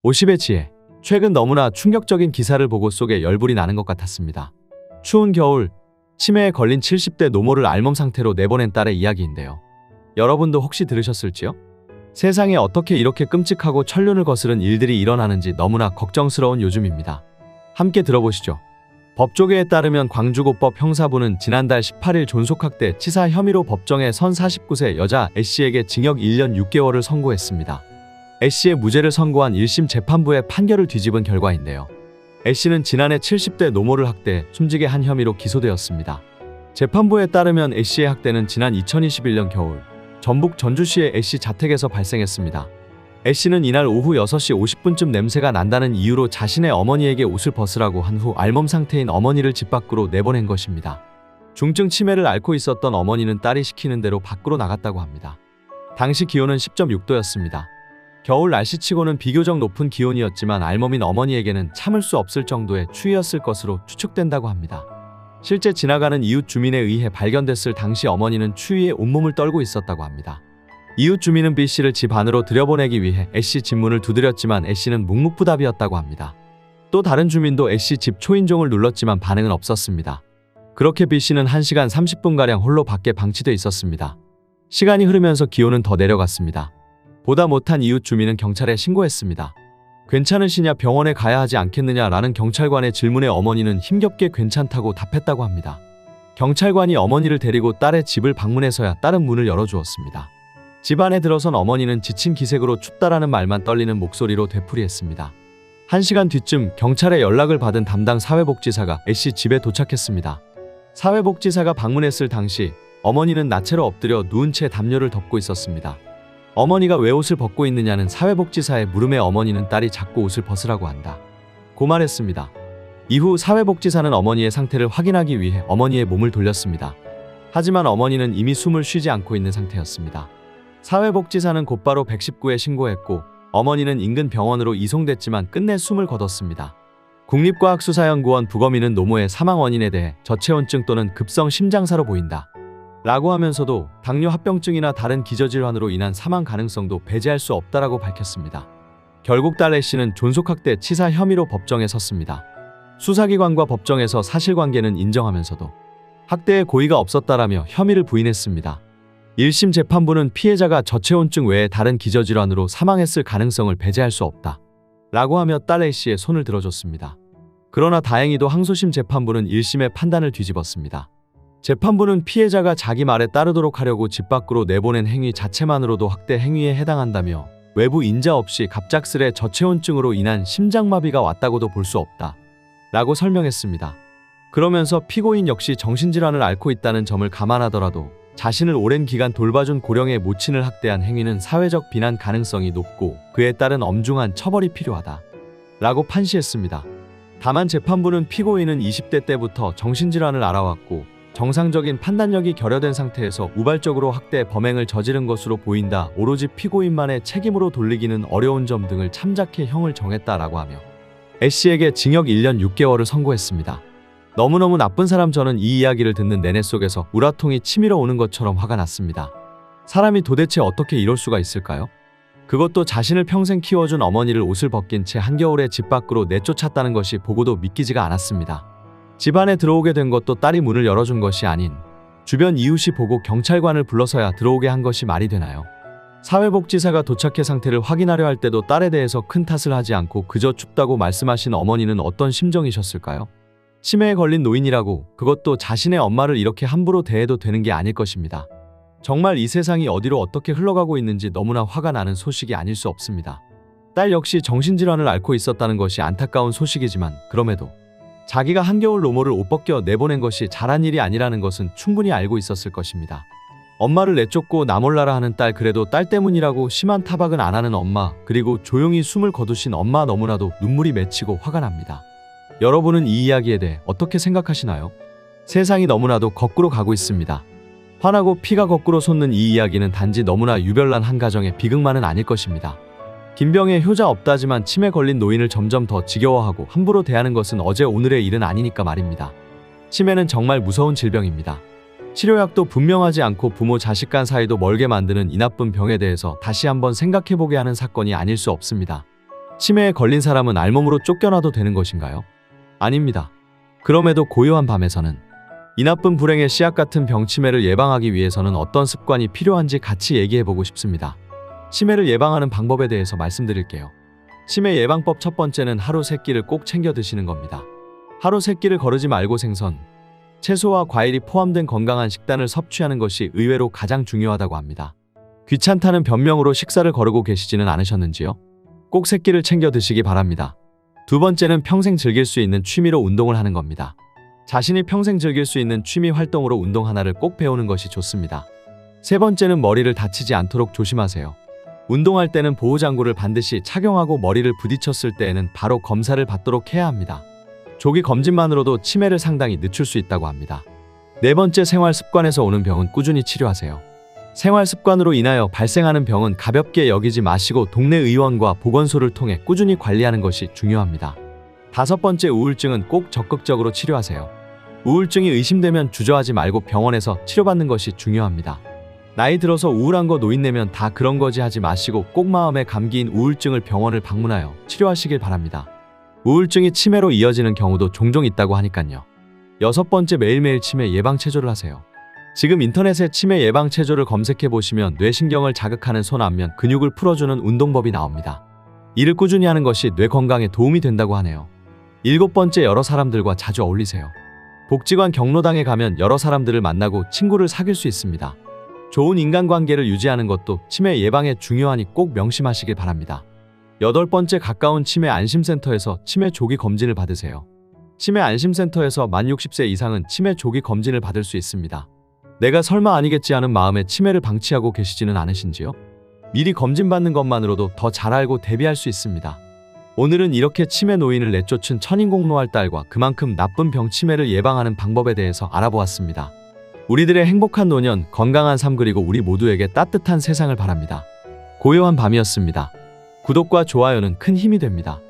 50의 지혜. 최근 너무나 충격적인 기사를 보고 속에 열불이 나는 것 같았습니다. 추운 겨울, 치매에 걸린 70대 노모를 알몸 상태로 내보낸 딸의 이야기인데요. 여러분도 혹시 들으셨을지요? 세상에 어떻게 이렇게 끔찍하고 천륜을 거스른 일들이 일어나는지 너무나 걱정스러운 요즘입니다. 함께 들어보시죠. 법조계에 따르면 광주고법 형사부는 지난달 18일 존속학대 치사 혐의로 법정에 선 49세 여자 A씨에게 징역 1년 6개월을 선고했습니다. A씨의 무죄를 선고한 1심 재판부의 판결을 뒤집은 결과인데요. A씨는 지난해 70대 노모를 학대, 숨지게 한 혐의로 기소되었습니다. 재판부에 따르면 A씨의 학대는 지난 2021년 겨울 전북 전주시의 A씨 자택에서 발생했습니다. A씨는 이날 오후 6시 50분쯤 냄새가 난다는 이유로 자신의 어머니에게 옷을 벗으라고 한 후 알몸 상태인 어머니를 집 밖으로 내보낸 것입니다. 중증 치매를 앓고 있었던 어머니는 딸이 시키는 대로 밖으로 나갔다고 합니다. 당시 기온은 10.6도였습니다. 겨울 날씨치고는 비교적 높은 기온이었지만 알몸인 어머니에게는 참을 수 없을 정도의 추위였을 것으로 추측된다고 합니다. 실제 지나가는 이웃 주민에 의해 발견됐을 당시 어머니는 추위에 온몸을 떨고 있었다고 합니다. 이웃 주민은 B씨를 집 안으로 들여보내기 위해 A씨 집 문을 두드렸지만 A씨는 묵묵부답이었다고 합니다. 또 다른 주민도 A씨 집 초인종을 눌렀지만 반응은 없었습니다. 그렇게 B씨는 1시간 30분가량 홀로 밖에 방치돼 있었습니다. 시간이 흐르면서 기온은 더 내려갔습니다. 보다 못한 이웃 주민은 경찰에 신고했습니다. 괜찮으시냐, 병원에 가야 하지 않겠느냐라는 경찰관의 질문에 어머니는 힘겹게 괜찮다고 답했다고 합니다. 경찰관이 어머니를 데리고 딸의 집을 방문해서야 딸은 문을 열어주었습니다. 집 안에 들어선 어머니는 지친 기색으로 춥다라는 말만 떨리는 목소리로 되풀이했습니다. 1시간 뒤쯤 경찰에 연락을 받은 담당 사회복지사가 A씨 집에 도착했습니다. 사회복지사가 방문했을 당시 어머니는 나체로 엎드려 누운 채 담요를 덮고 있었습니다. 어머니가 왜 옷을 벗고 있느냐는 사회복지사의 물음에 어머니는 딸이 자꾸 옷을 벗으라고 한다 고 말했습니다. 이후 사회복지사는 어머니의 상태를 확인하기 위해 어머니의 몸을 돌렸습니다. 하지만 어머니는 이미 숨을 쉬지 않고 있는 상태였습니다. 사회복지사는 곧바로 119에 신고했고 어머니는 인근 병원으로 이송됐지만 끝내 숨을 거뒀습니다. 국립과학수사연구원 부검인은 노모의 사망 원인에 대해 저체온증 또는 급성 심장사로 보인다 라고 하면서도 당뇨 합병증이나 다른 기저질환으로 인한 사망 가능성도 배제할 수 없다라고 밝혔습니다. 결국 딸 A씨는 존속학대 치사 혐의로 법정에 섰습니다. 수사기관과 법정에서 사실관계는 인정하면서도 학대의 고의가 없었다라며 혐의를 부인했습니다. 1심 재판부는 피해자가 저체온증 외에 다른 기저질환으로 사망했을 가능성을 배제할 수 없다 라고 하며 딸 A씨의 손을 들어줬습니다. 그러나 다행히도 항소심 재판부는 1심의 판단을 뒤집었습니다. 재판부는 피해자가 자기 말에 따르도록 하려고 집 밖으로 내보낸 행위 자체만으로도 학대 행위에 해당한다며 외부 인자 없이 갑작스레 저체온증으로 인한 심장마비가 왔다고도 볼 수 없다 라고 설명했습니다. 그러면서 피고인 역시 정신질환을 앓고 있다는 점을 감안하더라도 자신을 오랜 기간 돌봐준 고령의 모친을 학대한 행위는 사회적 비난 가능성이 높고 그에 따른 엄중한 처벌이 필요하다 라고 판시했습니다. 다만 재판부는 피고인은 20대 때부터 정신질환을 앓아왔고 정상적인 판단력이 결여된 상태에서 우발적으로 학대 범행을 저지른 것으로 보인다, 오로지 피고인만의 책임으로 돌리기는 어려운 점 등을 참작해 형을 정했다라고 하며 A씨에게 징역 1년 6개월을 선고했습니다. 너무너무 나쁜 사람. 저는 이 이야기를 듣는 내내 속에서 우라통이 치밀어 오는 것처럼 화가 났습니다. 사람이 도대체 어떻게 이럴 수가 있을까요? 그것도 자신을 평생 키워준 어머니를 옷을 벗긴 채 한겨울에 집 밖으로 내쫓았다는 것이 보고도 믿기지가 않았습니다. 집 안에 들어오게 된 것도 딸이 문을 열어준 것이 아닌 주변 이웃이 보고 경찰관을 불러서야 들어오게 한 것이 말이 되나요? 사회복지사가 도착해 상태를 확인하려 할 때도 딸에 대해서 큰 탓을 하지 않고 그저 춥다고 말씀하신 어머니는 어떤 심정이셨을까요? 치매에 걸린 노인이라고 그것도 자신의 엄마를 이렇게 함부로 대해도 되는 게 아닐 것입니다. 정말 이 세상이 어디로 어떻게 흘러가고 있는지 너무나 화가 나는 소식이 아닐 수 없습니다. 딸 역시 정신질환을 앓고 있었다는 것이 안타까운 소식이지만 그럼에도 자기가 한겨울 노모를 옷 벗겨 내보낸 것이 잘한 일이 아니라는 것은 충분히 알고 있었을 것입니다. 엄마를 내쫓고 나 몰라라 하는 딸, 그래도 딸 때문이라고 심한 타박은 안 하는 엄마, 그리고 조용히 숨을 거두신 엄마, 너무나도 눈물이 맺히고 화가 납니다. 여러분은 이 이야기에 대해 어떻게 생각하시나요? 세상이 너무나도 거꾸로 가고 있습니다. 화나고 피가 거꾸로 솟는 이 이야기는 단지 너무나 유별난 한 가정의 비극만은 아닐 것입니다. 김병의 효자 없다지만 치매 걸린 노인을 점점 더 지겨워하고 함부로 대하는 것은 어제 오늘의 일은 아니니까 말입니다. 치매는 정말 무서운 질병입니다. 치료약도 분명하지 않고 부모 자식 간 사이도 멀게 만드는 이 나쁜 병에 대해서 다시 한번 생각해보게 하는 사건이 아닐 수 없습니다. 치매에 걸린 사람은 알몸으로 쫓겨나도 되는 것인가요? 아닙니다. 그럼에도 고요한 밤에서는 이 나쁜 불행의 씨앗 같은 병치매를 예방하기 위해서는 어떤 습관이 필요한지 같이 얘기해보고 싶습니다. 치매를 예방하는 방법에 대해서 말씀드릴게요. 치매 예방법 첫 번째는 하루 3끼를 꼭 챙겨 드시는 겁니다. 하루 3끼를 거르지 말고 생선, 채소와 과일이 포함된 건강한 식단을 섭취하는 것이 의외로 가장 중요하다고 합니다. 귀찮다는 변명으로 식사를 거르고 계시지는 않으셨는지요? 꼭 3끼를 챙겨 드시기 바랍니다. 두 번째는 평생 즐길 수 있는 취미로 운동을 하는 겁니다. 자신이 평생 즐길 수 있는 취미 활동으로 운동 하나를 꼭 배우는 것이 좋습니다. 세 번째는 머리를 다치지 않도록 조심하세요. 운동할 때는 보호장구를 반드시 착용하고 머리를 부딪혔을 때에는 바로 검사를 받도록 해야 합니다. 조기 검진만으로도 치매를 상당히 늦출 수 있다고 합니다. 네 번째, 생활 습관에서 오는 병은 꾸준히 치료하세요. 생활 습관으로 인하여 발생하는 병은 가볍게 여기지 마시고 동네 의원과 보건소를 통해 꾸준히 관리하는 것이 중요합니다. 다섯 번째, 우울증은 꼭 적극적으로 치료하세요. 우울증이 의심되면 주저하지 말고 병원에서 치료받는 것이 중요합니다. 나이 들어서 우울한 거 노인네면 다 그런 거지 하지 마시고 꼭 마음의 감기인 우울증을 병원을 방문하여 치료하시길 바랍니다. 우울증이 치매로 이어지는 경우도 종종 있다고 하니깐요. 여섯 번째, 매일매일 치매 예방 체조를 하세요. 지금 인터넷에 치매 예방 체조를 검색해 보시면 뇌신경을 자극하는 손 안면 근육을 풀어주는 운동법이 나옵니다. 이를 꾸준히 하는 것이 뇌 건강에 도움이 된다고 하네요. 일곱 번째, 여러 사람들과 자주 어울리세요. 복지관 경로당에 가면 여러 사람들을 만나고 친구를 사귈 수 있습니다. 좋은 인간관계를 유지하는 것도 치매 예방에 중요하니 꼭 명심하시길 바랍니다. 여덟 번째, 가까운 치매 안심센터에서 치매 조기 검진을 받으세요. 치매 안심센터에서 만 60세 이상은 치매 조기 검진을 받을 수 있습니다. 내가 설마 아니겠지 하는 마음에 치매를 방치하고 계시지는 않으신지요? 미리 검진받는 것만으로도 더 잘 알고 대비할 수 있습니다. 오늘은 이렇게 치매 노인을 내쫓은 천인공노할 딸과 그만큼 나쁜 병 치매를 예방하는 방법에 대해서 알아보았습니다. 우리들의 행복한 노년, 건강한 삶 그리고 우리 모두에게 따뜻한 세상을 바랍니다. 고요한 밤이었습니다. 구독과 좋아요는 큰 힘이 됩니다.